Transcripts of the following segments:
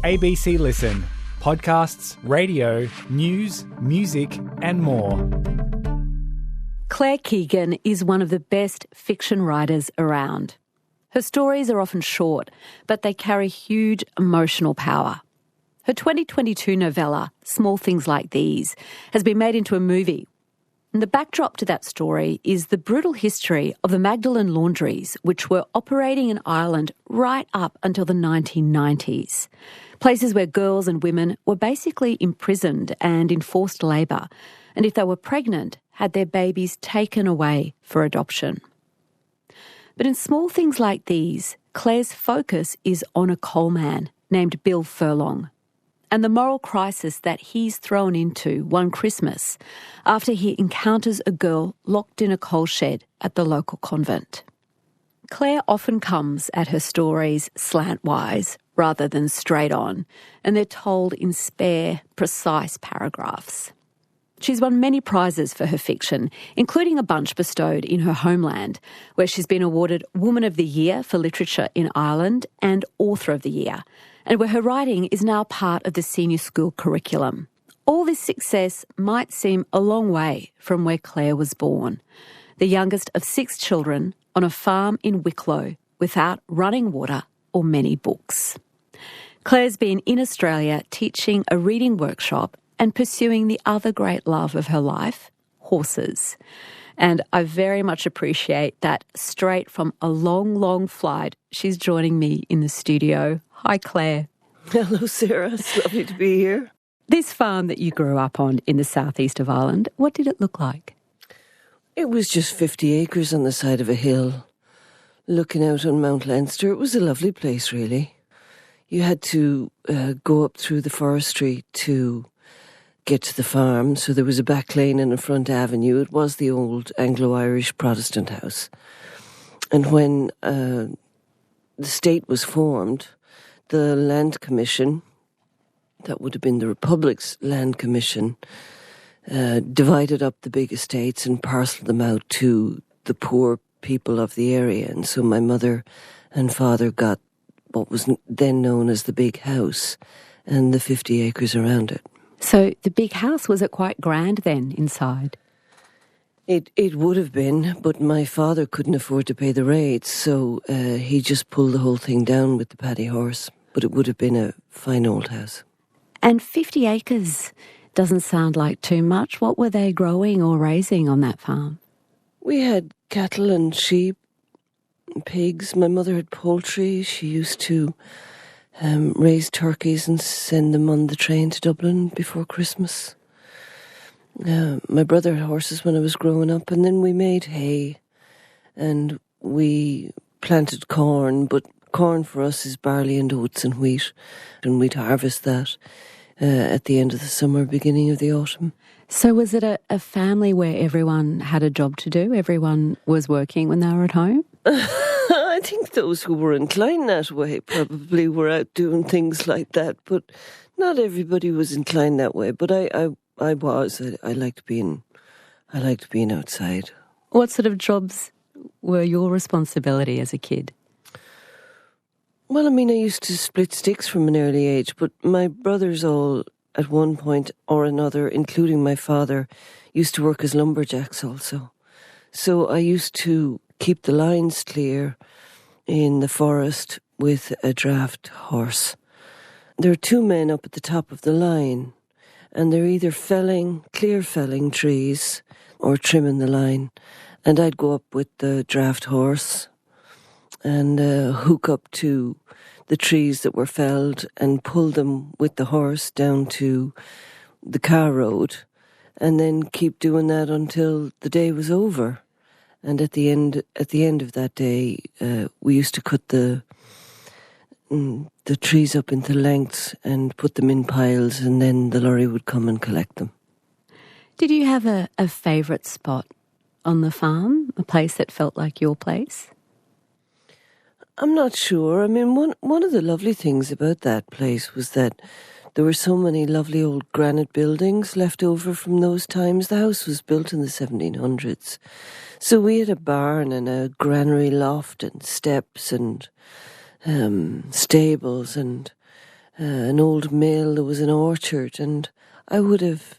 ABC Listen. Podcasts, radio, news, music and more. Claire Keegan is one of the best fiction writers around. Her stories are often short, but they carry huge emotional power. Her 2022 novella, Small Things Like These, has been made into a movie. And the backdrop to that story is the brutal history of the Magdalen laundries, which were operating in Ireland right up until the 1990s. Places where girls and women were basically imprisoned and in forced labour, and if they were pregnant, had their babies taken away for adoption. But in Small Things Like These, Claire's focus is on a coal man named Bill Furlong, and the moral crisis that he's thrown into one Christmas after he encounters a girl locked in a coal shed at the local convent. Claire often comes at her stories slantwise rather than straight on, and they're told in spare, precise paragraphs. She's won many prizes for her fiction, including a bunch bestowed in her homeland, where she's been awarded Woman of the Year for Literature in Ireland and Author of the Year, and where her writing is now part of the senior school curriculum. All this success might seem a long way from where Claire was born, the youngest of 6 children on a farm in Wicklow without running water or many books. Claire's been in Australia teaching a reading workshop and pursuing the other great love of her life, horses. And I very much appreciate that straight from a long, long flight, she's joining me in the studio. Hi, Claire. Hello, Sarah. It's lovely to be here. This farm that you grew up on in the southeast of Ireland, what did it look like? It was just 50 acres on the side of a hill, looking out on Mount Leinster. It was a lovely place, really. You had to go up through the forestry to get to the farm, so there was a back lane and a front avenue. It was the old Anglo-Irish Protestant house. And when the state was formed, the Land Commission, that would have been the Republic's Land Commission, divided up the big estates and parcelled them out to the poor people of the area. And so my mother and father got what was then known as the big house and the 50 acres around it. So the big house, was it quite grand then inside? It would have been, but my father couldn't afford to pay the rates, so he just pulled the whole thing down with the paddy horse. But it would have been a fine old house. And 50 acres doesn't sound like too much. What were they growing or raising on that farm? We had cattle and sheep and pigs. My mother had poultry. She used to raise turkeys and send them on the train to Dublin before Christmas. My brother had horses when I was growing up, and then we made hay and we planted corn, but corn for us is barley and oats and wheat, and we'd harvest that at the end of the summer, beginning of the autumn. So was it a family where everyone had a job to do? Everyone was working when they were at home? I think those who were inclined that way probably were out doing things like that, but not everybody was inclined that way. But I was. I liked being outside. What sort of jobs were your responsibility as a kid? Well, I mean, I used to split sticks from an early age, but my brothers all, at one point or another, including my father, used to work as lumberjacks also. So I used to keep the lines clear in the forest with a draft horse. There are 2 men up at the top of the line, and they're either clear felling trees or trimming the line. And I'd go up with the draft horse and hook up to the trees that were felled and pull them with the horse down to the car road, and then keep doing that until the day was over. And at the end of that day, we used to cut the trees up into lengths and put them in piles, and then the lorry would come and collect them. Did you have a favourite spot on the farm, a place that felt like your place? I'm not sure. I mean, one of the lovely things about that place was that there were so many lovely old granite buildings left over from those times. The house was built in the 1700s. So we had a barn and a granary loft and steps and stables and an old mill, there was an orchard, and I would have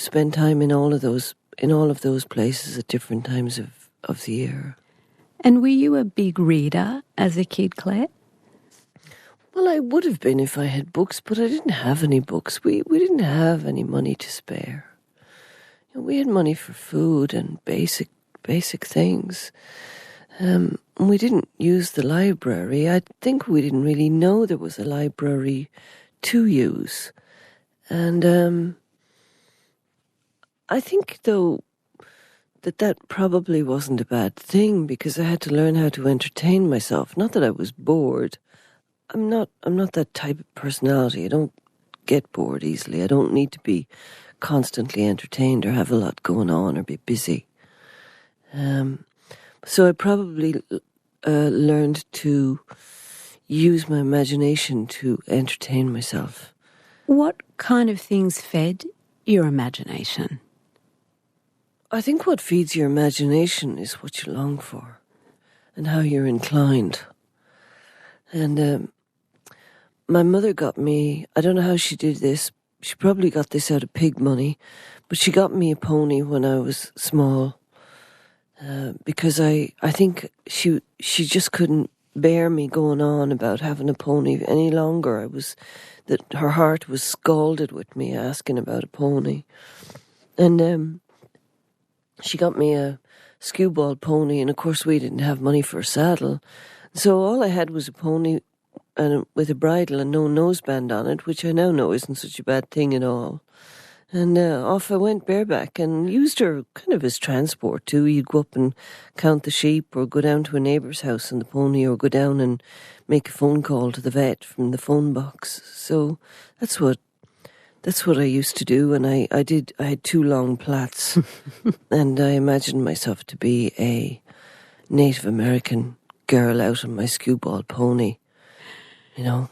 spent time in all of those places at different times of the year. And were you a big reader as a kid, Claire? Well, I would have been if I had books, but I didn't have any books. We didn't have any money to spare. We had money for food and basic things. We didn't use the library. I think we didn't really know there was a library to use. And I think, though, that probably wasn't a bad thing, because I had to learn how to entertain myself. Not that I was bored. I'm not that type of personality. I don't get bored easily. I don't need to be constantly entertained or have a lot going on or be busy. So I probably learned to use my imagination to entertain myself. What kind of things fed your imagination? I think what feeds your imagination is what you long for and how you're inclined. And my mother got me, I don't know how she did this, she probably got this out of pig money, but she got me a pony when I was small, because I think she just couldn't bear me going on about having a pony any longer. Her heart was scalded with me asking about a pony. And she got me a skewbald pony, and of course we didn't have money for a saddle. So all I had was a pony and with a bridle and no noseband on it, which I now know isn't such a bad thing at all. And off I went bareback and used her kind of as transport too. You'd go up and count the sheep, or go down to a neighbour's house on the pony, or go down and make a phone call to the vet from the phone box. So that's what I used to do. And I had 2 long plaits and I imagined myself to be a Native American girl out on my skewbald pony, you know.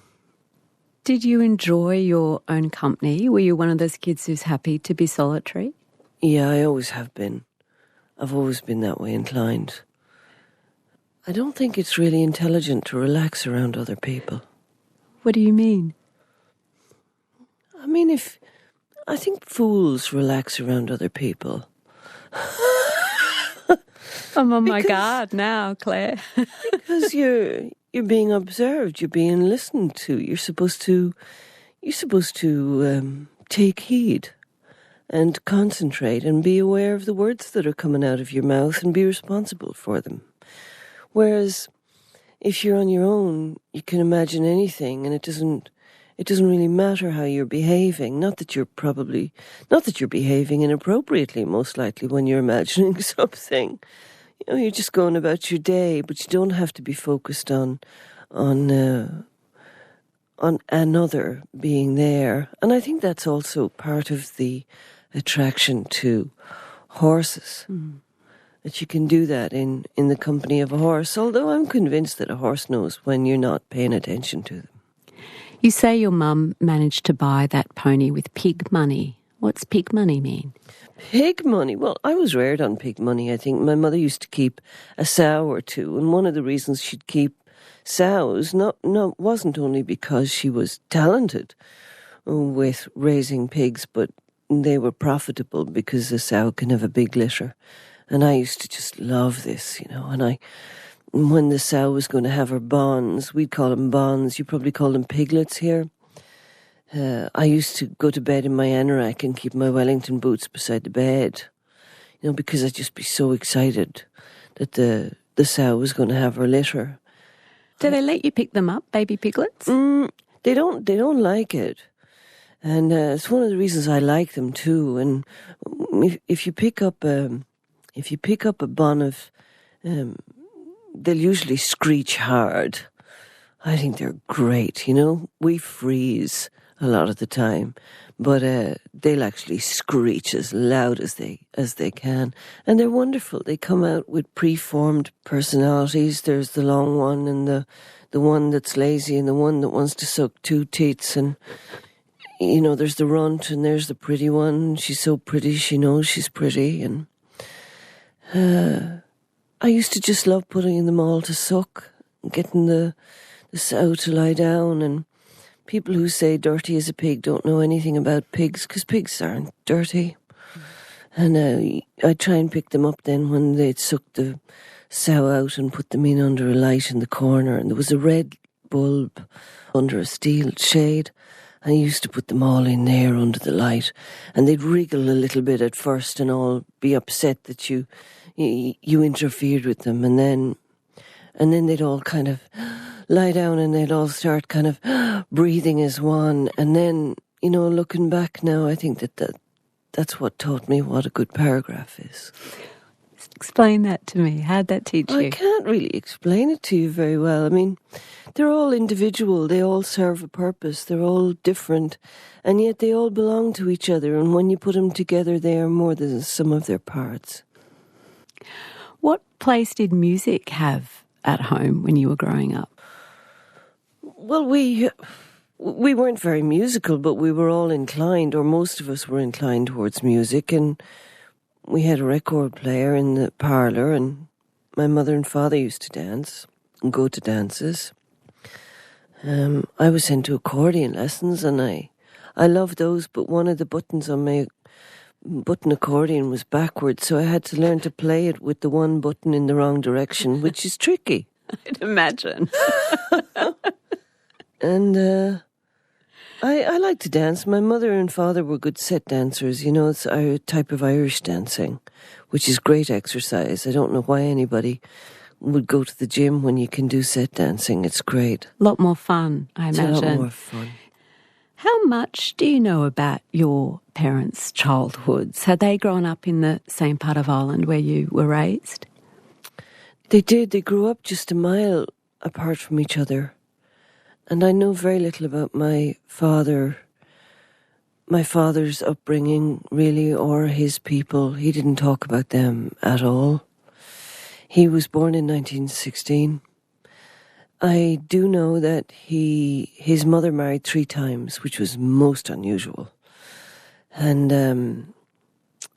Did you enjoy your own company? Were you one of those kids who's happy to be solitary? Yeah, I always have been. I've always been that way inclined. I don't think it's really intelligent to relax around other people. What do you mean? I mean, I think fools relax around other people. I'm on my guard now, Claire. Because you're being observed, you're being listened to. You're supposed to take heed and concentrate and be aware of the words that are coming out of your mouth and be responsible for them. Whereas if you're on your own, you can imagine anything, and it doesn't really matter how you're behaving. Not that you're behaving inappropriately, most likely, when you're imagining something. You know, you're just going about your day, but you don't have to be focused on another being there. And I think that's also part of the attraction to horses. That you can do that in the company of a horse, although I'm convinced that a horse knows when you're not paying attention to them. You say your mum managed to buy that pony with pig money. What's pig money mean? Pig money? Well, I was reared on pig money, I think. My mother used to keep a sow or two, and one of the reasons she'd keep sows wasn't only because she was talented with raising pigs, but they were profitable because a sow can have a big litter. And I used to just love this, you know, and when the sow was going to have her bonds, we'd call them bonds, you probably call them piglets here. I used to go to bed in my anorak and keep my Wellington boots beside the bed, you know, because I'd just be so excited that the sow was going to have her litter. Do they let you pick them up, baby piglets? They don't like it. And it's one of the reasons I like them too. And if you pick up a bon of, they'll usually screech hard. I think they're great, you know. We freeze a lot of the time, but they'll actually screech as loud as they can. And they're wonderful. They come out with preformed personalities. There's the long one and the one that's lazy and the one that wants to suck 2 teats. And, you know, there's the runt and there's the pretty one. She's so pretty, she knows she's pretty. And I used to just love putting them all to suck and getting the sow to lie down and people who say dirty as a pig don't know anything about pigs, because pigs aren't dirty. And I try and pick them up then when they'd suck the sow out and put them in under a light in the corner. And there was a red bulb under a steel shade. And I used to put them all in there under the light. And they'd wriggle a little bit at first and all be upset that you interfered with them. And then they'd all kind of lie down and they'd all start kind of breathing as one. And then, looking back now, I think that's what taught me what a good paragraph is. Explain that to me. How'd that teach you? I can't really explain it to you very well. I mean, they're all individual. They all serve a purpose. They're all different. And yet they all belong to each other. And when you put them together, they are more than the sum of their parts. What place did music have at home when you were growing up? Well, we weren't very musical, but we were all inclined, or most of us were inclined towards music. And we had a record player in the parlour, and my mother and father used to dance and go to dances. I was sent to accordion lessons, and I loved those, but one of the buttons on my button accordion was backwards, so I had to learn to play it with the one button in the wrong direction, which is tricky. I'd imagine. And I like to dance. My mother and father were good set dancers. It's a type of Irish dancing, which is great exercise. I don't know why anybody would go to the gym when you can do set dancing. It's great. A lot more fun, I imagine. It's a lot more fun. How much do you know about your parents' childhoods? Had they grown up in the same part of Ireland where you were raised? They did. They grew up just a mile apart from each other. And I know very little about my father's upbringing, really, or his people. He didn't talk about them at all. He was born in 1916. I do know that his mother married 3 times, which was most unusual. And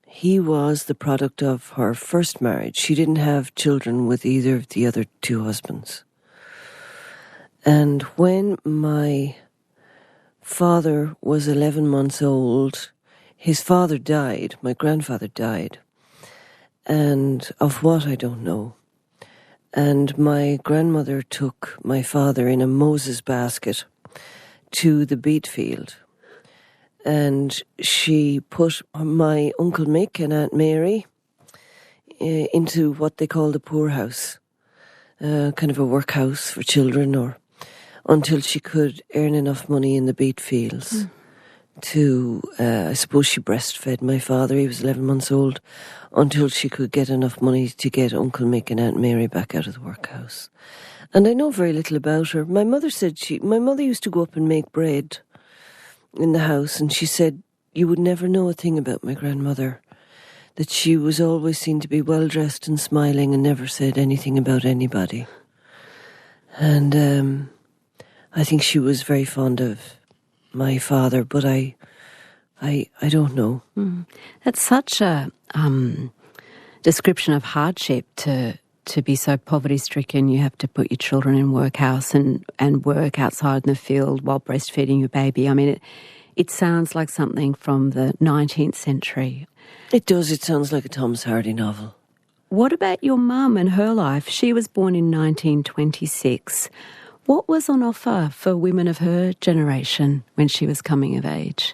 he was the product of her first marriage. She didn't have children with either of the other 2 husbands. And when my father was 11 months old, his father died, my grandfather died, and of what I don't know. And my grandmother took my father in a Moses basket to the beet field. And she put my Uncle Mick and Aunt Mary into what they call the poorhouse, kind of a workhouse for children, or until she could earn enough money in the beet fields to, I suppose she breastfed my father, he was 11 months old, until she could get enough money to get Uncle Mick and Aunt Mary back out of the workhouse. And I know very little about her. My mother said my mother used to go up and make bread in the house, and she said you would never know a thing about my grandmother, that she was always seen to be well-dressed and smiling and never said anything about anybody. And I think she was very fond of my father, but I don't know. That's such a description of hardship to be so poverty-stricken. You have to put your children in workhouse and work outside in the field while breastfeeding your baby. I mean, it sounds like something from the 19th century. It does. It sounds like a Thomas Hardy novel. What about your mum and her life? She was born in 1926. What was on offer for women of her generation when she was coming of age?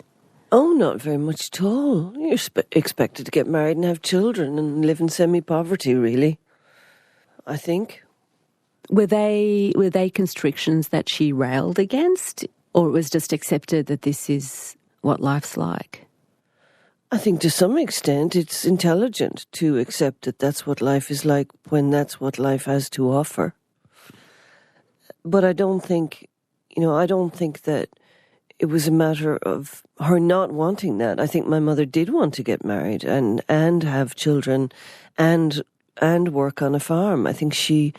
Oh, not very much at all. You're expected to get married and have children and live in semi-poverty, really, I think. Were they constrictions that she railed against, or it was just accepted that this is what life's like? I think to some extent it's intelligent to accept that that's what life is like when that's what life has to offer. But I don't think that it was a matter of her not wanting that. I think my mother did want to get married and have children and work on a farm. I think she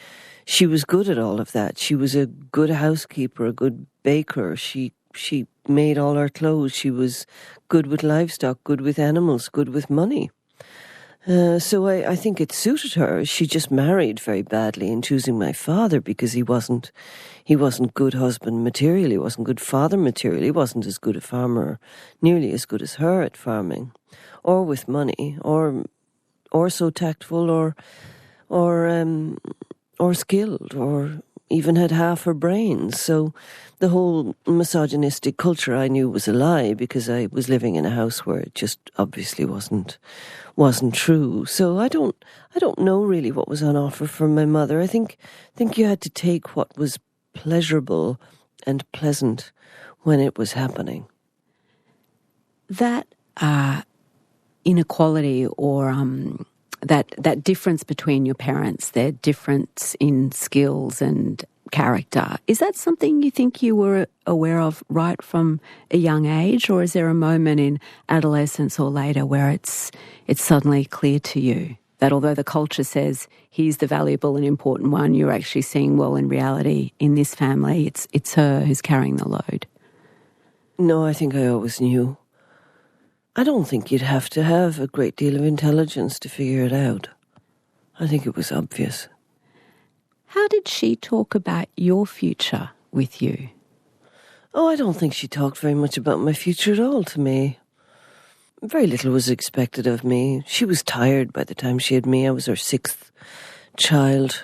was good at all of that. She was a good housekeeper, a good baker. She made all our clothes. She was good with livestock, good with animals, good with money. So I think it suited her. She just married very badly in choosing my father because he wasn't good husband material, he wasn't good father material, he wasn't as good a farmer, nearly as good as her at farming, or with money, or so tactful, or skilled, or even had half her brains. So the whole misogynistic culture I knew was a lie because I was living in a house where it just obviously wasn't true. So I don't know really what was on offer from my mother. I think you had to take what was pleasurable and pleasant when it was happening. That inequality or that difference between your parents, their difference in skills and character, is that something you think you were aware of right from a young age, or is there a moment in adolescence or later where it's suddenly clear to you that although the culture says he's the valuable and important one, you're actually seeing, well, in reality, in this family, it's her who's carrying the load? No, I think I always knew. I don't think you'd have to have a great deal of intelligence to figure it out. I think it was obvious. How did she talk about your future with you? Oh, I don't think she talked very much about my future at all to me. Very little was expected of me. She was tired by the time she had me. I was her sixth child,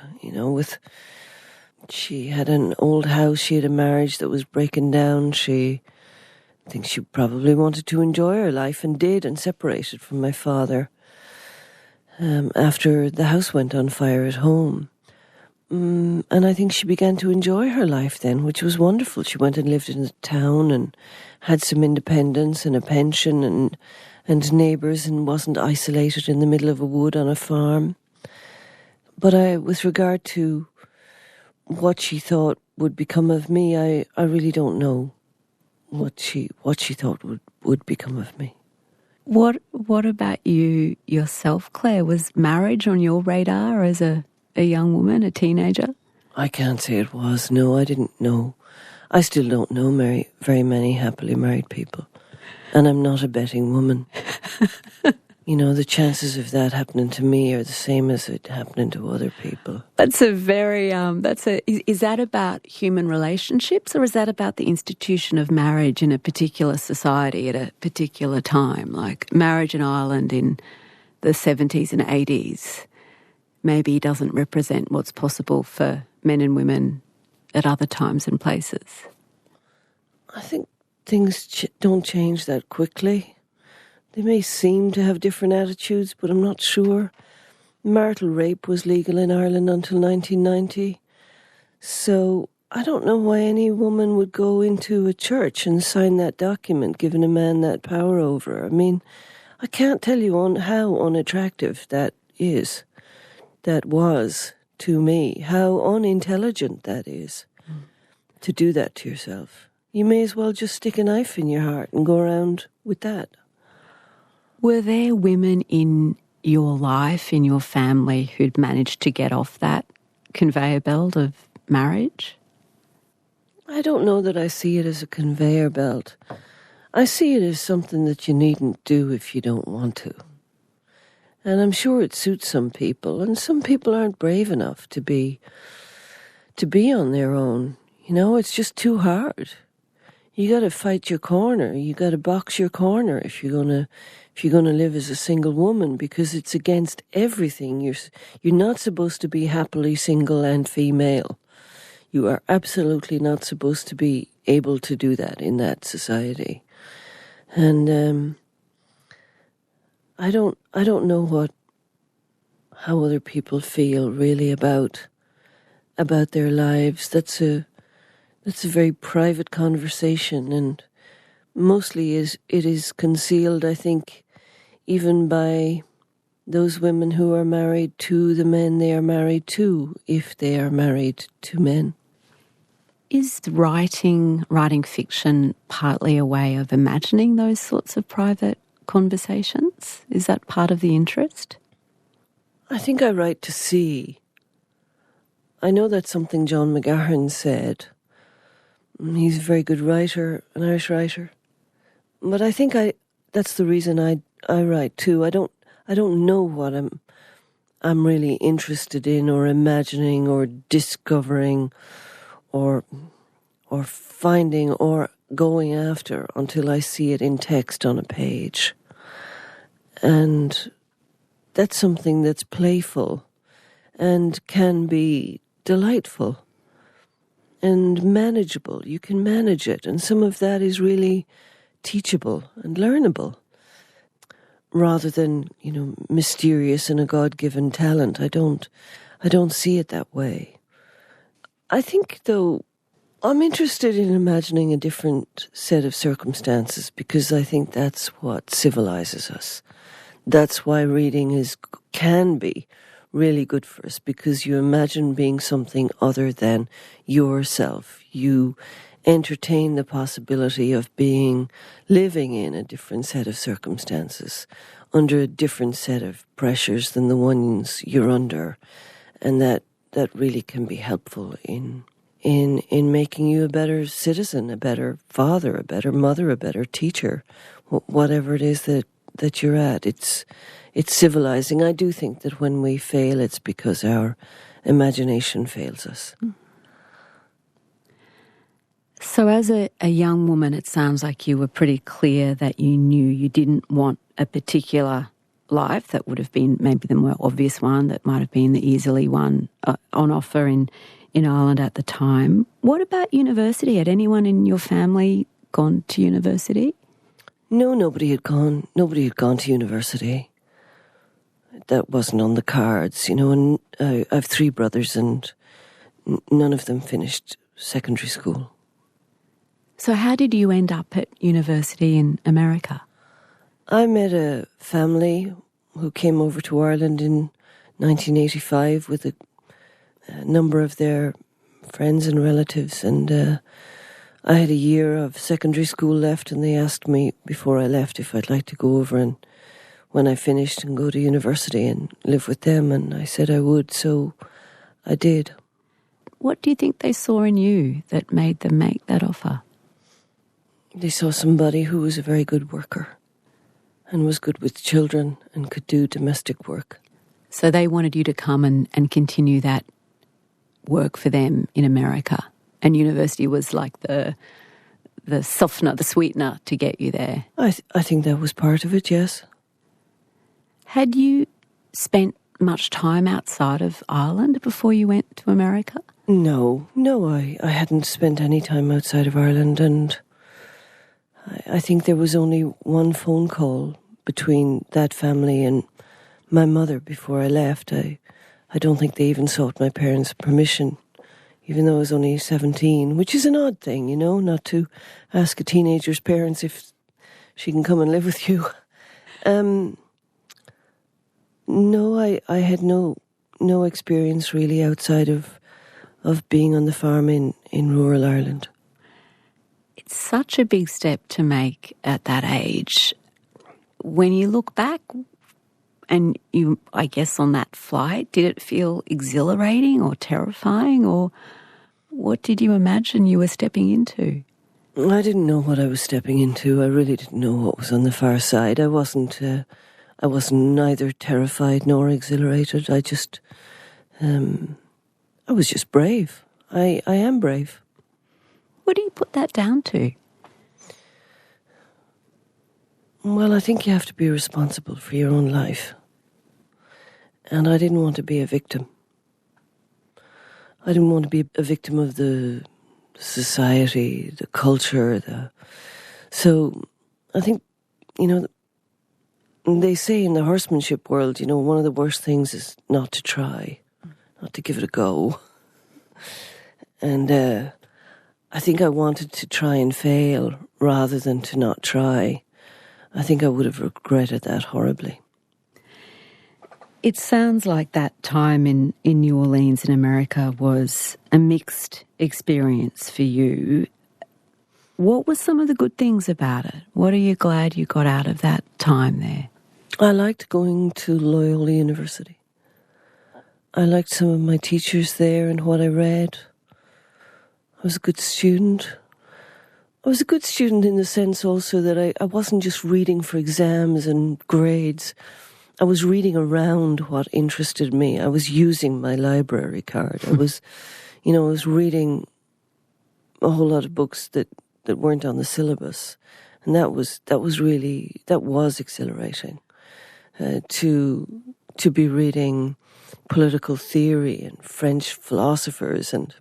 she had an old house, she had a marriage that was breaking down. I think she probably wanted to enjoy her life and did, and separated from my father after the house went on fire at home. And I think she began to enjoy her life then, which was wonderful. She went and lived in the town and had some independence and a pension and neighbours, and wasn't isolated in the middle of a wood on a farm. But with regard to what she thought would become of me, I really don't know what she thought would become of me. What about you yourself, Claire? Was marriage on your radar as a young woman, a teenager? I can't say it was. No, I didn't know. I still don't know very many happily married people. And I'm not a betting woman. The chances of that happening to me are the same as it happening to other people. That's a very, is that about human relationships, or is that about the institution of marriage in a particular society at a particular time? Like marriage in Ireland in the 70s and 80s maybe doesn't represent what's possible for men and women at other times and places. I think things don't change that quickly. They may seem to have different attitudes, but I'm not sure. Marital rape was legal in Ireland until 1990. So I don't know why any woman would go into a church and sign that document, giving a man that power over her. I mean, I can't tell you how unattractive that was to me, how unintelligent that is, to do that to yourself. You may as well just stick a knife in your heart and go around with that. Were there women in your life, in your family, who'd managed to get off that conveyor belt of marriage? I don't know that I see it as a conveyor belt. I see it as something that you needn't do if you don't want to. And I'm sure it suits some people, and some people aren't brave enough to be on their own. It's just too hard. You got to fight your corner. You got to box your corner if you're gonna live as a single woman, because it's against everything. You're not supposed to be happily single and female. You are absolutely not supposed to be able to do that in that society. And I don't know how other people feel really about their lives. That's a very private conversation, and mostly it is concealed, I think, even by those women who are married to the men they are married to, if they are married to men. Is writing fiction partly a way of imagining those sorts of private conversations? Is that part of the interest? I think I write to see. I know that's something John McGahern said. He's a very good writer, an Irish writer. But I think that's the reason I write too. I I don't know what I'm really interested in or imagining or discovering or finding or going after until I see it in text on a page. And that's something that's playful and can be delightful and manageable. You can manage it, and some of that is really teachable and learnable rather than, mysterious and a God-given talent. I don't see it that way. I think, though, I'm interested in imagining a different set of circumstances because I think that's what civilizes us. That's why reading can be really good for us, because you imagine being something other than yourself. You entertain the possibility of living in a different set of circumstances, under a different set of pressures than the ones you're under. And that really can be helpful in making you a better citizen, a better father, a better mother, a better teacher, whatever it is that you're at. It's civilizing. I do think that when we fail, it's because our imagination fails us. So as a young woman, it sounds like you were pretty clear that you knew you didn't want a particular life that would have been maybe the more obvious one, that might have been the easily one on offer in Ireland at the time. What about university? Had anyone in your family gone to university? No, nobody had gone to university. That wasn't on the cards, and I have 3 brothers and none of them finished secondary school. So how did you end up at university in America? I met a family who came over to Ireland in 1985 with a number of their friends and relatives, and I had a year of secondary school left, and they asked me before I left if I'd like to go over and when I finished and go to university and live with them, and I said I would, so I did. What do you think they saw in you that made them make that offer? They saw somebody who was a very good worker and was good with children and could do domestic work. So they wanted you to come and continue that work for them in America, and university was like the softener, the sweetener to get you there. I think that was part of it, yes. Had you spent much time outside of Ireland before you went to America? No, I hadn't spent any time outside of Ireland, and I think there was only one phone call between that family and my mother before I left. I don't think they even sought my parents' permission, even though I was only 17, which is an odd thing, not to ask a teenager's parents if she can come and live with you. No, I had no experience really outside of being on the farm in rural Ireland. It's such a big step to make at that age. When you look back, and you, I guess, on that flight, did it feel exhilarating or terrifying, or what did you imagine you were stepping into? I didn't know what I was stepping into. I really didn't know what was on the far side. I wasn't neither terrified nor exhilarated. I was just brave. I am brave. What do you put that down to? Well, I think you have to be responsible for your own life. And I didn't want to be a victim. I didn't want to be a victim of the society, the culture. So I think, they say in the horsemanship world, one of the worst things is not to try, not to give it a go. And I think I wanted to try and fail rather than to not try. I think I would have regretted that horribly. It sounds like that time in New Orleans in America was a mixed experience for you. What were some of the good things about it? What are you glad you got out of that time there? I liked going to Loyola University. I liked some of my teachers there and what I read. I was a good student. I was a good student in the sense also that I wasn't just reading for exams and grades. I was reading around what interested me. I was using my library card. I was reading a whole lot of books that weren't on the syllabus. And that was exhilarating. To be reading political theory and French philosophers and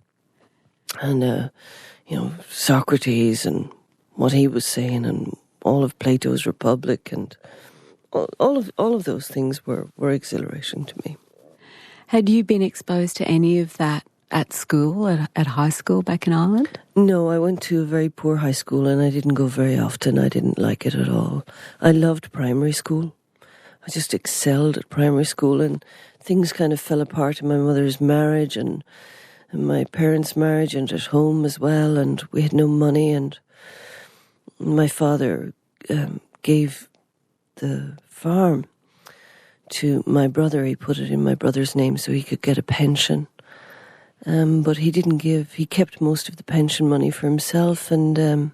Socrates and what he was saying and all of Plato's Republic and all of those things were exhilarating to me. Had you been exposed to any of that at school, at high school back in Ireland? No, I went to a very poor high school and I didn't go very often. I didn't like it at all. I loved primary school. I just excelled at primary school, and things kind of fell apart in my mother's marriage and my parents' marriage and at home as well, and we had no money, and my father gave the farm to my brother. He put it in my brother's name so he could get a pension. But he kept most of the pension money for himself and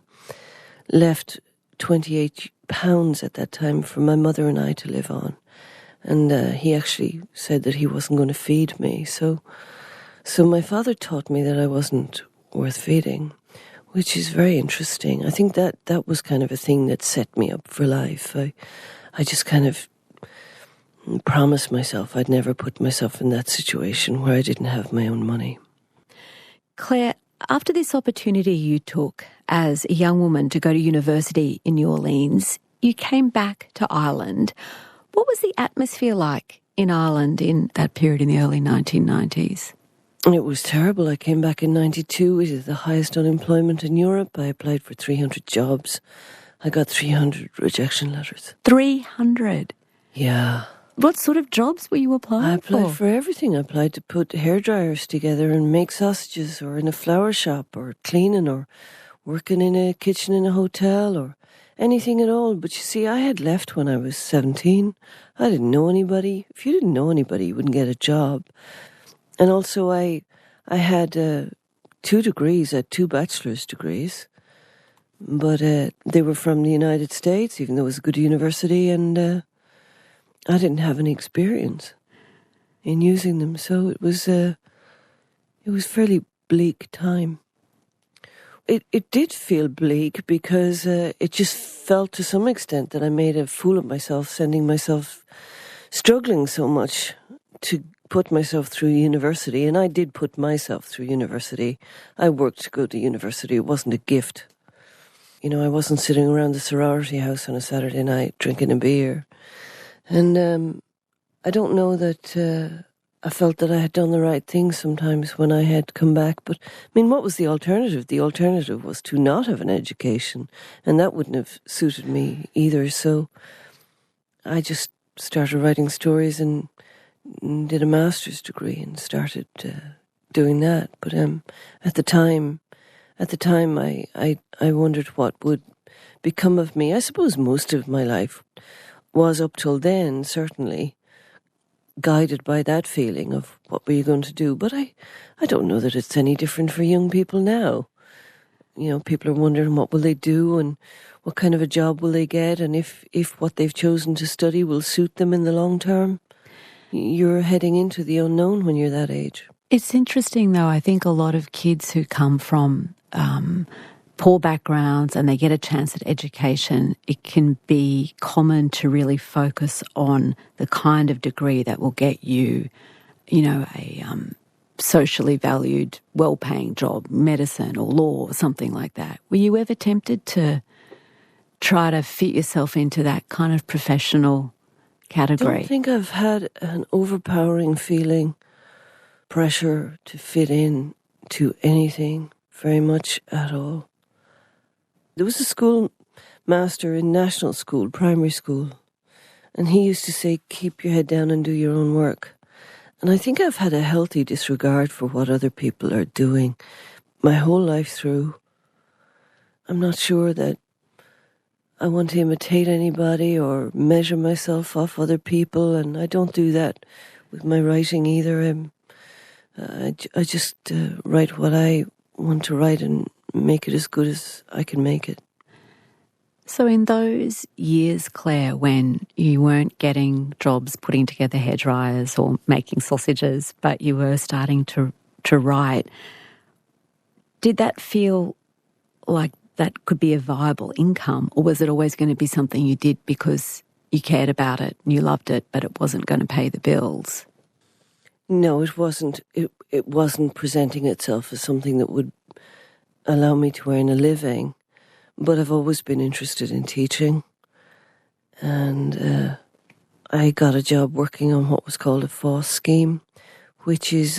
left £28 at that time for my mother and I to live on. And he actually said that he wasn't going to feed me. So my father taught me that I wasn't worth feeding, which is very interesting. I think that was kind of a thing that set me up for life. I just kind of promised myself I'd never put myself in that situation where I didn't have my own money. Claire, after this opportunity you took as a young woman to go to university in New Orleans, you came back to Ireland. What was the atmosphere like in Ireland in that period in the early 1990s? It was terrible. I came back in 92. We had the highest unemployment in Europe. I applied for 300 jobs. I got 300 rejection letters. 300? Yeah. What sort of jobs were you applying for? I applied for everything. I applied to put hairdryers together and make sausages, or in a flower shop, or cleaning, or working in a kitchen in a hotel, or anything at all. But you see, I had left when I was 17. I didn't know anybody. If you didn't know anybody, you wouldn't get a job. And also I had 2 degrees. I had 2 bachelor's degrees. But they were from the United States, even though it was a good university, and I didn't have any experience in using them. So it was fairly bleak time. It did feel bleak because it just felt to some extent that I made a fool of myself, struggling so much to put myself through university. And I did put myself through university. I worked to go to university. It wasn't a gift. You know, I wasn't sitting around the sorority house on a Saturday night drinking a beer. And I don't know that I felt that I had done the right thing sometimes when I had come back. But, I mean, what was the alternative? The alternative was to not have an education, and that wouldn't have suited me either. So I just started writing stories and did a master's degree and started doing that. But at the time, I wondered what would become of me. I suppose most of my life was, up till then, certainly guided by that feeling of what were you going to do. But I don't know that it's any different for young people now. You know, people are wondering what will they do and what kind of a job will they get, and if what they've chosen to study will suit them in the long term. You're heading into the unknown when you're that age. It's interesting, though. I think a lot of kids who come from poor backgrounds and they get a chance at education, it can be common to really focus on the kind of degree that will get you, you know, a socially valued, well-paying job, medicine or law or something like that. Were you ever tempted to try to fit yourself into that kind of professional category? I don't think I've had an overpowering feeling, pressure to fit in to anything very much at all. There was a school master in national school, primary school, and he used to say, keep your head down and do your own work. And I think I've had a healthy disregard for what other people are doing my whole life through. I'm not sure that I want to imitate anybody or measure myself off other people, and I don't do that with my writing either. I just write what I want to write and make it as good as I can make it. So in those years, Claire, when you weren't getting jobs putting together hairdryers or making sausages, but you were starting to write, did that feel like that could be a viable income, or was it always going to be something you did because you cared about it and you loved it, but it wasn't going to pay the bills? No, it wasn't. It wasn't presenting itself as something that would allow me to earn a living. But I've always been interested in teaching. And I got a job working on what was called a FOSS scheme, which is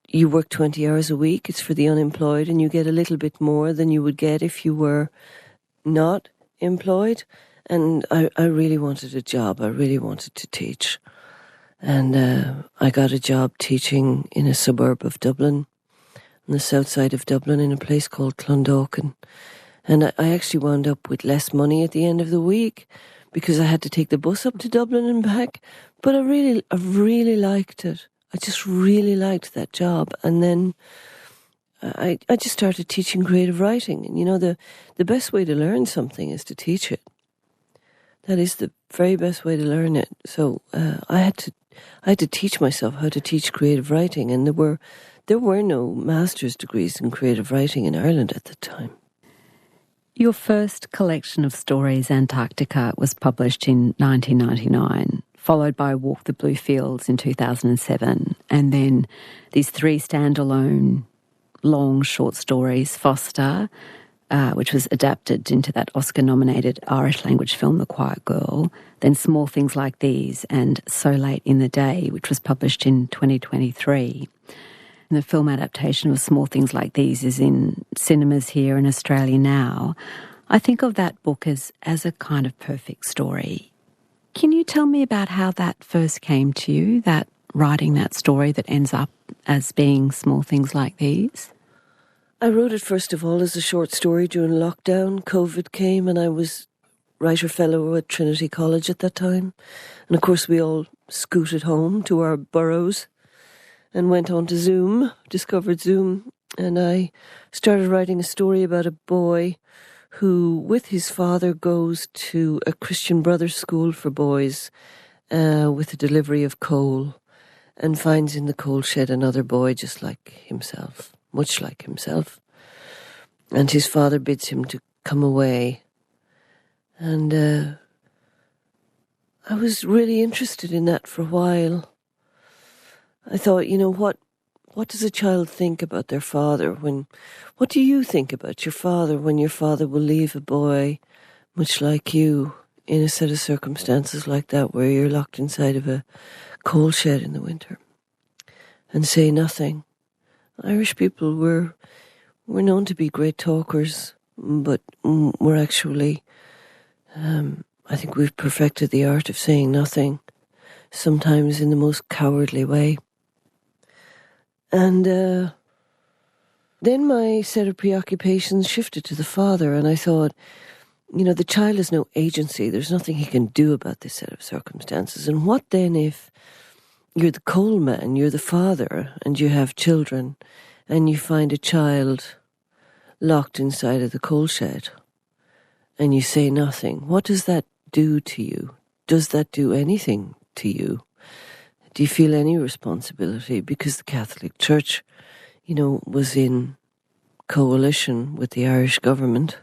you work 20 hours a week. It's for the unemployed, and you get a little bit more than you would get if you were not employed. And I really wanted a job. I really wanted to teach. And I got a job teaching in a suburb of Dublin, on the south side of Dublin, in a place called Clondalkin. And I actually wound up with less money at the end of the week because I had to take the bus up to Dublin and back. But I really liked it. I just really liked that job. And then I just started teaching creative writing. And, you know, the best way to learn something is to teach it. That is the very best way to learn it. So I had to teach myself how to teach creative writing. And there were no master's degrees in creative writing in Ireland at the time. Your first collection of stories, Antarctica, was published in 1999, followed by Walk the Blue Fields in 2007, and then these 3 standalone long short stories, Foster, which was adapted into that Oscar-nominated Irish-language film The Quiet Girl, then Small Things Like These and So Late in the Day, which was published in 2023. And the film adaptation of Small Things Like These is in cinemas here in Australia now. I think of that book as a kind of perfect story. Can you tell me about how that first came to you, that writing that story that ends up as being Small Things Like These? I wrote it, first of all, as a short story during lockdown. COVID came and I was writer fellow at Trinity College at that time. And of course we all scooted home to our boroughs and went on to Zoom, discovered Zoom, and I started writing a story about a boy who, with his father, goes to a Christian Brothers school for boys with a delivery of coal, and finds in the coal shed another boy just like himself, much like himself. And his father bids him to come away. And I was really interested in that for a while. I thought, you know, what does a child think about their father what do you think about your father when your father will leave a boy much like you in a set of circumstances like that, where you're locked inside of a coal shed in the winter and say nothing? Irish people were known to be great talkers, but we're actually, I think we've perfected the art of saying nothing, sometimes in the most cowardly way. And then my set of preoccupations shifted to the father, and I thought, you know, the child has no agency. There's nothing he can do about this set of circumstances. And what then if you're the coal man, you're the father, and you have children, and you find a child locked inside of the coal shed, and you say nothing? What does that do to you? Does that do anything to you? Do you feel any responsibility? Because the Catholic Church, you know, was in coalition with the Irish government.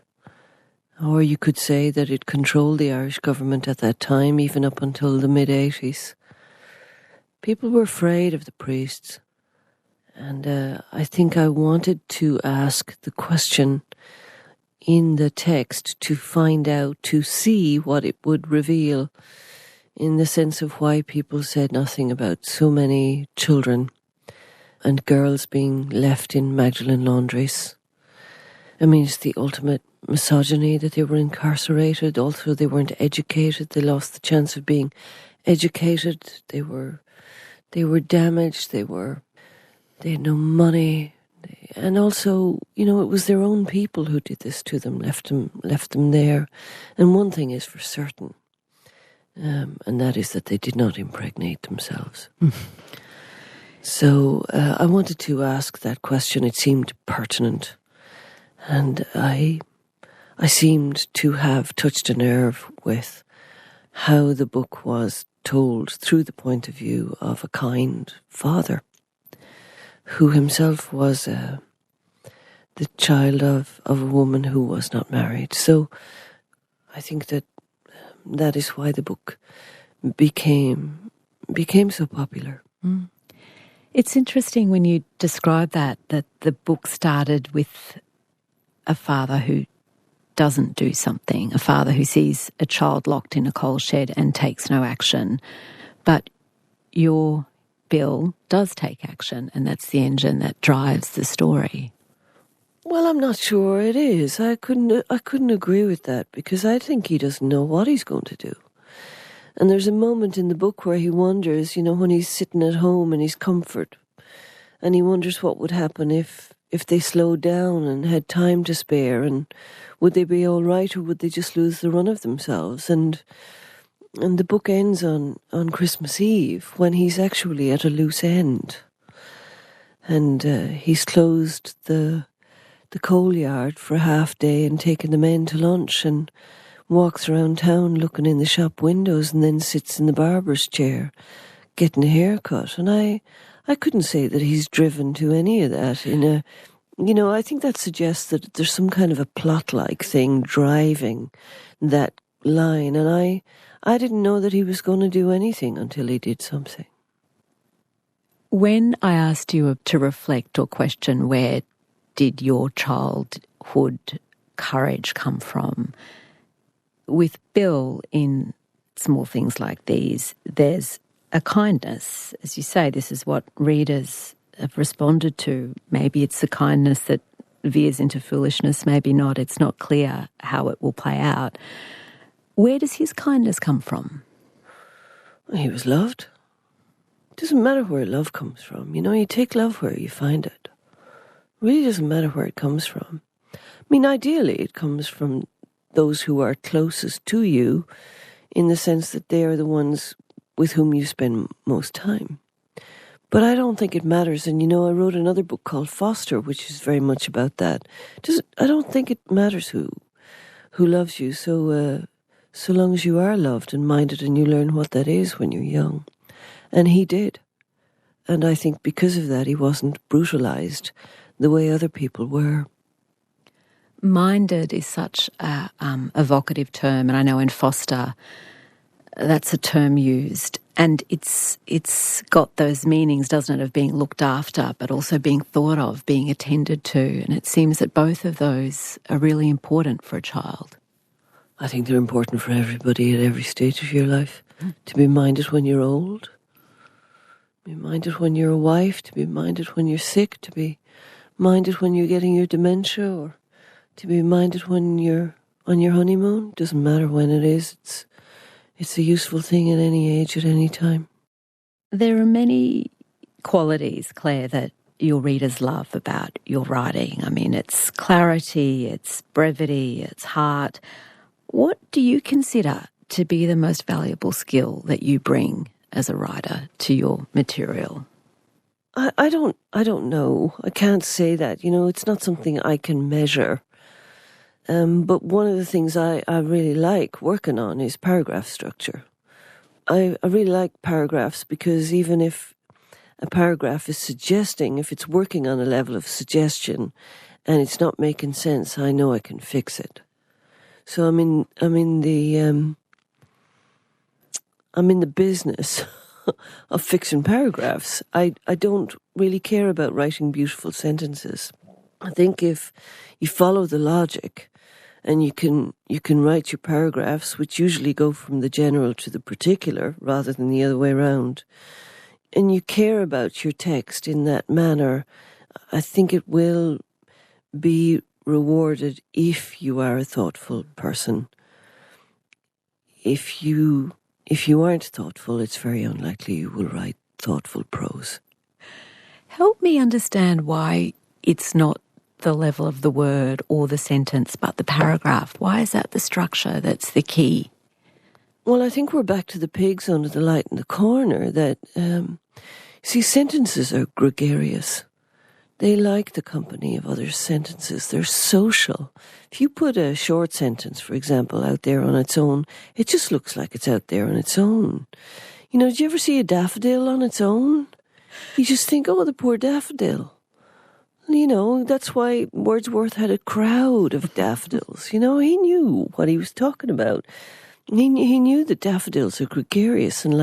Or you could say that it controlled the Irish government at that time, even up until the mid-80s. People were afraid of the priests. And I think I wanted to ask the question in the text to find out, to see what it would reveal, in the sense of why people said nothing about so many children and girls being left in Magdalene laundries. I mean, it's the ultimate misogyny that they were incarcerated. Also, they weren't educated. They lost the chance of being educated. They were damaged. They had no money. And also, you know, it was their own people who did this to them, left them there. And one thing is for certain, and that is that they did not impregnate themselves. So I wanted to ask that question. It seemed pertinent. And I I seemed to have touched a nerve with how the book was told through the point of view of a kind father who himself was the child of a woman who was not married. So I think that is why the book became so popular. Mm. It's interesting when you describe that the book started with a father who doesn't do something, a father who sees a child locked in a coal shed and takes no action. But your Bill does take action, and that's the engine that drives the story. Well, I'm not sure it is. I couldn't agree with that, because I think he doesn't know what he's going to do. And there's a moment in the book where he wonders, when he's sitting at home in his comfort, and he wonders what would happen if they slowed down and had time to spare, and would they be all right, or would they just lose the run of themselves? And the book ends on Christmas Eve, when he's actually at a loose end. And he's closed the coal yard for a half day and taken the men to lunch, and walks around town looking in the shop windows, and then sits in the barber's chair getting a haircut. And I couldn't say that he's driven to any of that I think that suggests that there's some kind of a plot-like thing driving that line. And I didn't know that he was going to do anything until he did something. When I asked you to reflect or question where did your childhood courage come from, with Bill, in small things like these, there's a kindness. As you say, this is what readers have responded to. Maybe it's the kindness that veers into foolishness, maybe not. It's not clear how it will play out. Where does his kindness come from? He was loved. It doesn't matter where love comes from. You take love where you find it. It really doesn't matter where it comes from. I mean, ideally it comes from those who are closest to you, in the sense that they are the ones with whom you spend most time. But I don't think it matters. And I wrote another book called Foster, which is very much about that. I don't think it matters who loves you, so long as you are loved and minded, and you learn what that is when you're young. And he did. And I think because of that, he wasn't brutalized the way other people were. Minded is such a evocative term, and I know in Foster that's a term used, and it's got those meanings, doesn't it, of being looked after, but also being thought of, being attended to, and it seems that both of those are really important for a child. I think they're important for everybody at every stage of your life. To be minded when you're old, to be minded when you're a wife, to be minded when you're sick, to be minded when you're getting your dementia, or to be minded when you're on your honeymoon. Doesn't matter when it is. It's a useful thing at any age, at any time. There are many qualities, Claire, that your readers love about your writing. I mean, it's clarity, it's brevity, it's heart. What do you consider to be the most valuable skill that you bring as a writer to your material? I don't know. I can't say that. It's not something I can measure. But one of the things I really like working on is paragraph structure. I really like paragraphs, because even if a paragraph is suggesting, if it's working on a level of suggestion and it's not making sense, I know I can fix it. So I'm in the business of fixing paragraphs. I don't really care about writing beautiful sentences. I think if you follow the logic, and you can write your paragraphs, which usually go from the general to the particular rather than the other way around, and you care about your text in that manner, I think it will be rewarded if you are a thoughtful person. If you aren't thoughtful, it's very unlikely you will write thoughtful prose. Help me understand why it's not the level of the word or the sentence, but the paragraph. Why is that the structure that's the key? Well, I think we're back to the pigs under the light in the corner, that, sentences are gregarious. They like the company of other sentences. They're social. If you put a short sentence, for example, out there on its own, it just looks like it's out there on its own. You know, did you ever see a daffodil on its own? You just think, oh, the poor daffodil. You know, that's why Wordsworth had a crowd of daffodils. You know, he knew what he was talking about. He knew that daffodils are gregarious and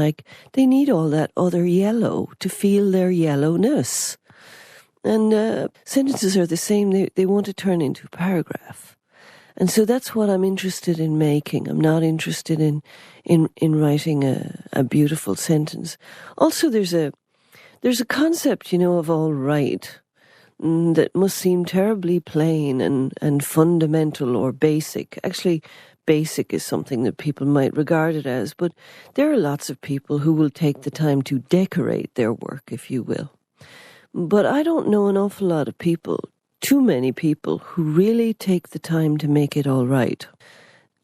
they need all that other yellow to feel their yellowness. And sentences are the same. They want to turn into a paragraph. And so that's what I'm interested in making. I'm not interested in writing a beautiful sentence. Also, there's a concept, you know, of all right that must seem terribly plain and fundamental or basic. Actually, basic is something that people might regard it as, but there are lots of people who will take the time to decorate their work, if you will. But I don't know an awful lot of people, too many people, who really take the time to make it all right.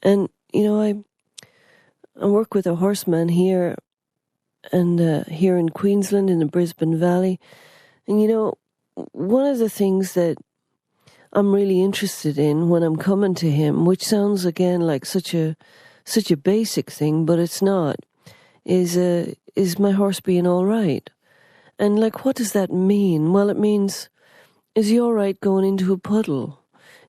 And, you know, I work with a horseman here, and here in Queensland, in the Brisbane Valley. And, you know, one of the things that I'm really interested in when I'm coming to him, which sounds again like such a basic thing, but it's not, is my horse being all right? And what does that mean? Well, it means, is he all right going into a puddle?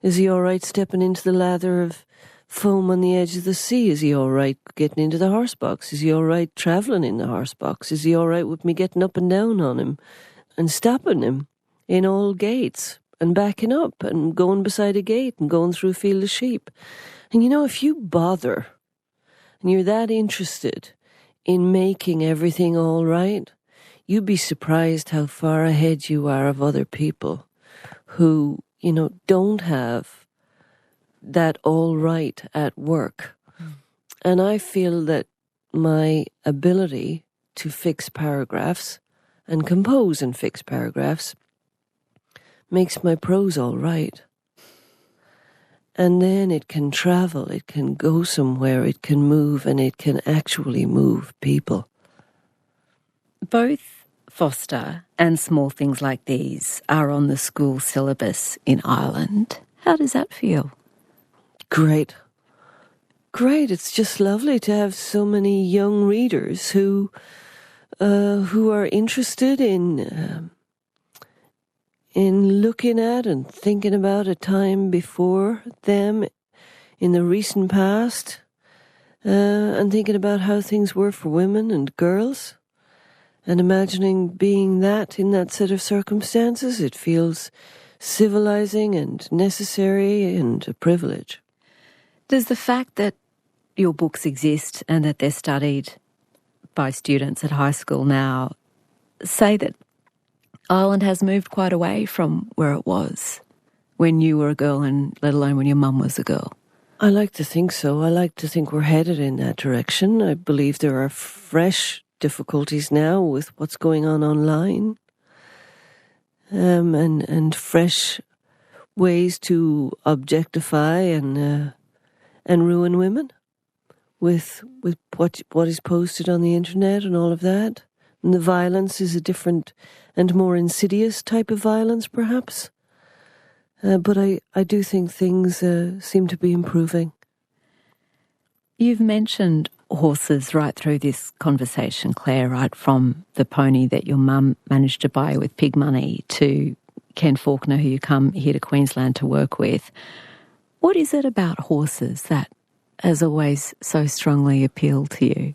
Is he all right stepping into the lather of foam on the edge of the sea? Is he all right getting into the horse box? Is he all right travelling in the horse box? Is he all right with me getting up and down on him and stopping him in all gates and backing up and going beside a gate and going through a field of sheep? And you know, if you bother and you're that interested in making everything all right, you'd be surprised how far ahead you are of other people who, you know, don't have that all right at work. And I feel that my ability to fix paragraphs and compose and fix paragraphs makes my prose all right. And then it can travel, it can go somewhere, it can move, and it can actually move people. Both Foster and Small Things Like These are on the school syllabus in Ireland. How does that feel? Great. It's just lovely to have so many young readers who are interested in looking at and thinking about a time before them in the recent past, and thinking about how things were for women and girls, and imagining being that in that set of circumstances. It feels civilizing and necessary and a privilege. Does the fact that your books exist and that they're studied by students at high school now say that Ireland has moved quite away from where it was when you were a girl, and let alone when your mum was a girl? I like to think so. I like to think we're headed in that direction. I believe there are fresh difficulties now with what's going on online, and fresh ways to objectify and ruin women with what is posted on the internet and all of that. And the violence is a different and more insidious type of violence, perhaps. But I do think things seem to be improving. You've mentioned horses right through this conversation, Claire, right from the pony that your mum managed to buy with pig money to Ken Faulkner, who you come here to Queensland to work with. What is it about horses that has always so strongly appealed to you?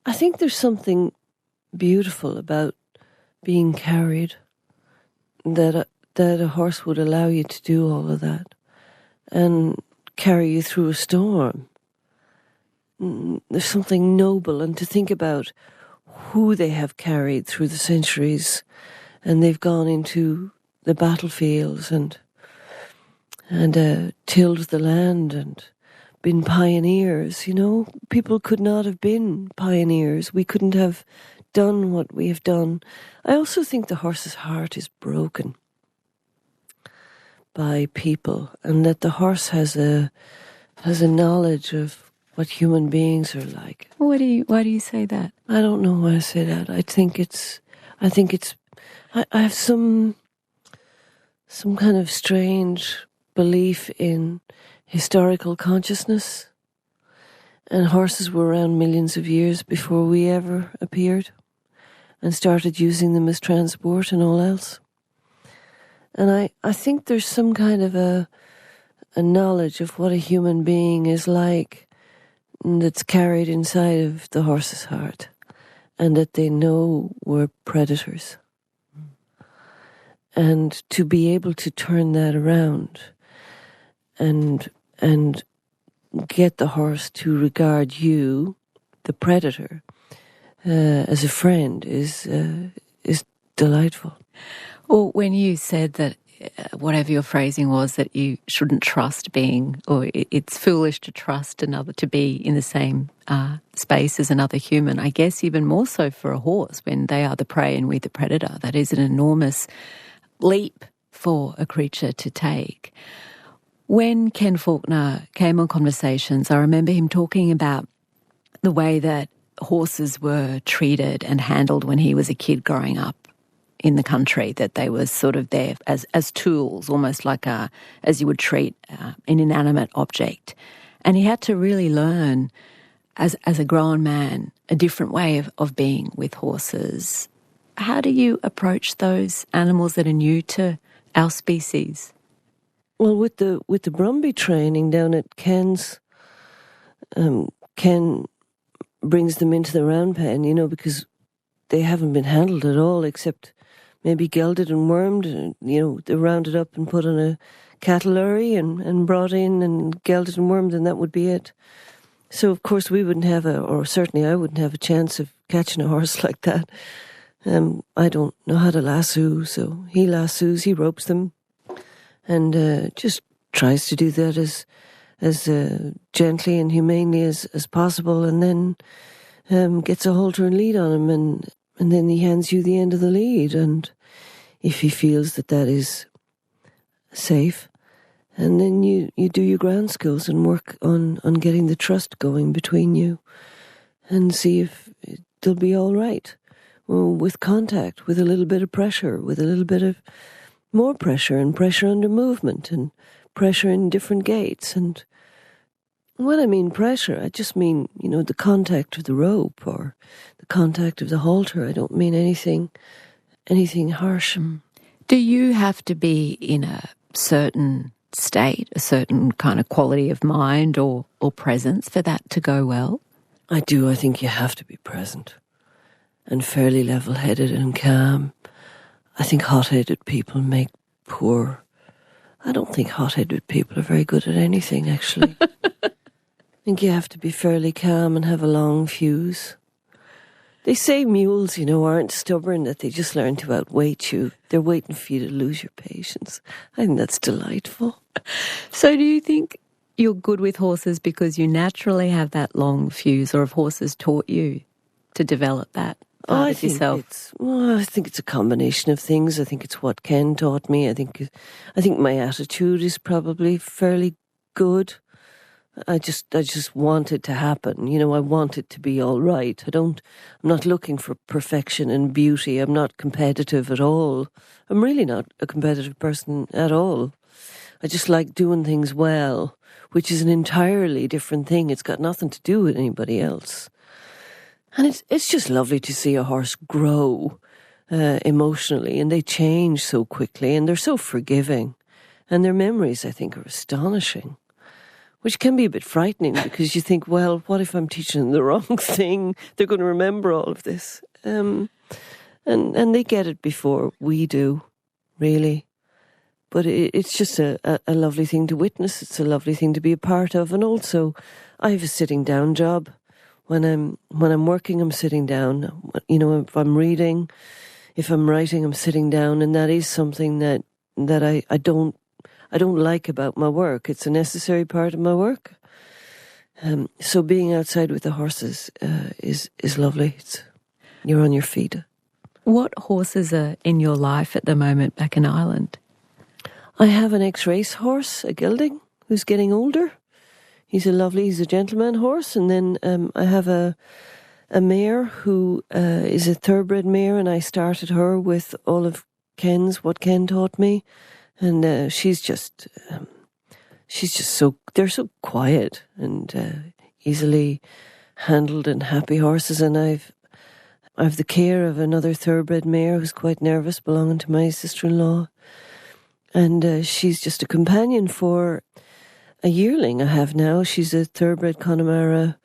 I think there's something beautiful about being carried, that a horse would allow you to do all of that and carry you through a storm. There's something noble, and to think about who they have carried through the centuries, and they've gone into the battlefields and tilled the land and been pioneers. You know, people could not have been pioneers. We couldn't have done what we have done. I also think the horse's heart is broken by people, and that the horse has a knowledge of what human beings are like. Why do you say that? I don't know why I say that. I have some some kind of strange belief in historical consciousness. And horses were around millions of years before we ever appeared and started using them as transport and all else. And I think there's some kind of a knowledge of what a human being is like that's carried inside of the horse's heart, and that they know we're predators. And to be able to turn that around and get the horse to regard you, the predator, as a friend is delightful. Well, when you said that, whatever your phrasing was, that you shouldn't trust being, or it's foolish to trust another to be in the same space as another human, I guess even more so for a horse when they are the prey and we the predator. That is an enormous leap for a creature to take. When Ken Faulkner came on Conversations, I remember him talking about the way that horses were treated and handled when he was a kid growing up in the country, that they were sort of there as tools, almost like as you would treat an inanimate object. And he had to really learn, as a grown man, a different way of being with horses. How do you approach those animals that are new to our species? Well, with the Brumby training down at Ken's, Ken brings them into the round pen, because they haven't been handled at all, except maybe gelded and wormed. They're rounded up and put on a cattle lorry and brought in and gelded and wormed, and that would be it. So, of course, we wouldn't have or certainly I wouldn't have a chance of catching a horse like that. I don't know how to lasso, so he lassos, he ropes them, and just tries to do that as gently and humanely as possible, and then gets a halter and lead on him, and then he hands you the end of the lead, and if he feels that is safe, and then you do your ground skills and work on getting the trust going between you, and see if they'll be all right. Well, with contact, with a little bit of pressure, with a little bit of more pressure, and pressure under movement, and pressure in different gaits. And when I mean pressure, I just mean, the contact of the rope or the contact of the halter. I don't mean anything harsh. Do you have to be in a certain state, a certain kind of quality of mind or presence for that to go well? I do. I think you have to be present and fairly level-headed and calm. I think hot-headed people make poor... I don't think hot-headed people are very good at anything, actually. I think you have to be fairly calm and have a long fuse. They say mules, aren't stubborn, that they just learn to outweight you. They're waiting for you to lose your patience. I think that's delightful. So do you think you're good with horses because you naturally have that long fuse, or have horses taught you to develop that part of yourself? I think it's a combination of things. I think it's what Ken taught me. I think my attitude is probably fairly good. I just want it to happen. I want it to be all right. I'm not looking for perfection and beauty. I'm not competitive at all. I'm really not a competitive person at all. I just like doing things well, which is an entirely different thing. It's got nothing to do with anybody else. And it's just lovely to see a horse grow emotionally, and they change so quickly, and they're so forgiving. And their memories, I think, are astonishing, which can be a bit frightening because you think, well, what if I'm teaching them the wrong thing? They're going to remember all of this. And they get it before we do, really. But it's just a lovely thing to witness. It's a lovely thing to be a part of. And also, I have a sitting down job. When I'm working, I'm sitting down. If I'm reading, if I'm writing, I'm sitting down, and that is something that I don't like about my work. It's a necessary part of my work. So being outside with the horses is lovely. You're on your feet. What horses are in your life at the moment back in Ireland? I have an ex-race horse, a gelding, who's getting older. He's a gentleman horse. And then I have a mare who is a thoroughbred mare, and I started her with all of what Ken taught me. And she's just so, they're so quiet and easily handled and happy horses. And I've the care of another thoroughbred mare who's quite nervous, belonging to my sister-in-law. And she's just a companion for a yearling I have now. She's a thoroughbred Connemara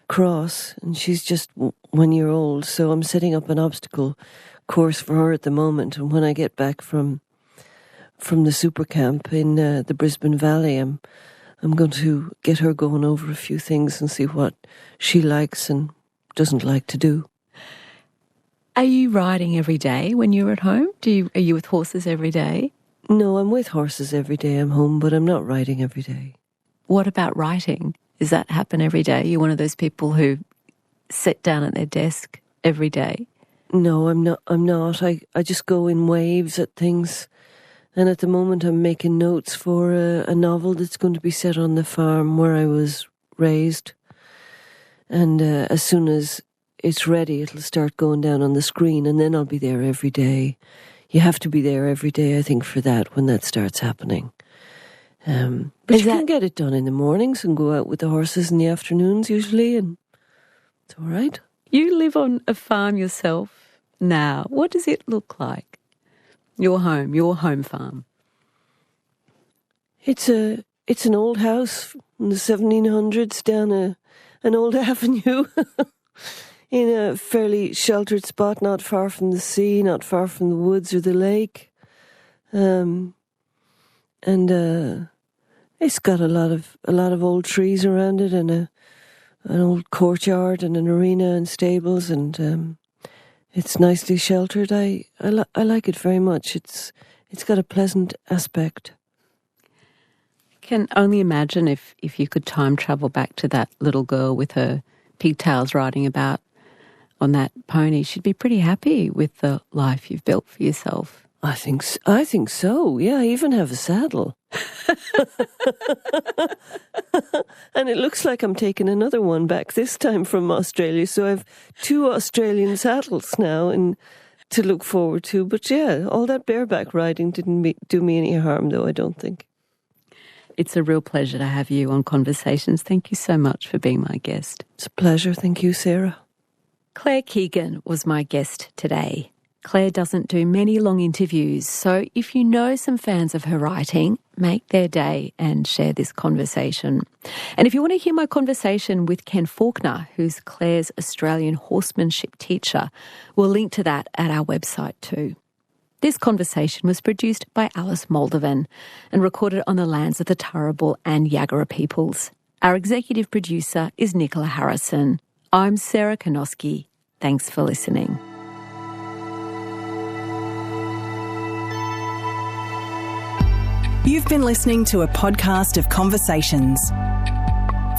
cross, and she's just 1 year old. So I'm setting up an obstacle course for her at the moment. And when I get back from the super camp in the Brisbane Valley, I'm going to get her going over a few things and see what she likes and doesn't like to do. Are you riding every day when you're at home? Are you with horses every day? No, I'm with horses every day I'm home, but I'm not riding every day. What about writing? Does that happen every day? Are you one of those people who sit down at their desk every day? No, I'm not. I just go in waves at things. And at the moment I'm making notes for a novel that's going to be set on the farm where I was raised. And as soon as it's ready, it'll start going down on the screen, and then I'll be there every day. You have to be there every day, I think, for that, when that starts happening. But you can get it done in the mornings and go out with the horses in the afternoons usually, and it's all right. You live on a farm yourself now. What does it look like? Your home farm. It's an old house in the 1700s down an old avenue in a fairly sheltered spot, not far from the sea, not far from the woods or the lake. And it's got a lot of old trees around it, and an old courtyard and an arena and stables, and it's nicely sheltered. I like it very much. It's got a pleasant aspect. I can only imagine if you could time travel back to that little girl with her pigtails riding about on that pony. She'd be pretty happy with the life you've built for yourself. I think so. Yeah, I even have a saddle. And it looks like I'm taking another one back, this time from Australia. So I have 2 Australian saddles now and to look forward to. But yeah, all that bareback riding didn't do me any harm, though, I don't think. It's a real pleasure to have you on Conversations. Thank you so much for being my guest. It's a pleasure. Thank you, Sarah. Claire Keegan was my guest today. Claire doesn't do many long interviews, so if you know some fans of her writing, make their day and share this conversation. And if you want to hear my conversation with Ken Faulkner, who's Claire's Australian horsemanship teacher, we'll link to that at our website too. This conversation was produced by Alice Moldovan and recorded on the lands of the Turrbal and Yagara peoples. Our executive producer is Nicola Harrison. I'm Sarah Konoski. Thanks for listening. You've been listening to a podcast of Conversations.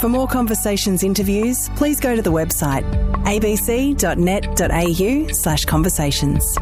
For more Conversations interviews, please go to the website abc.net.au/conversations.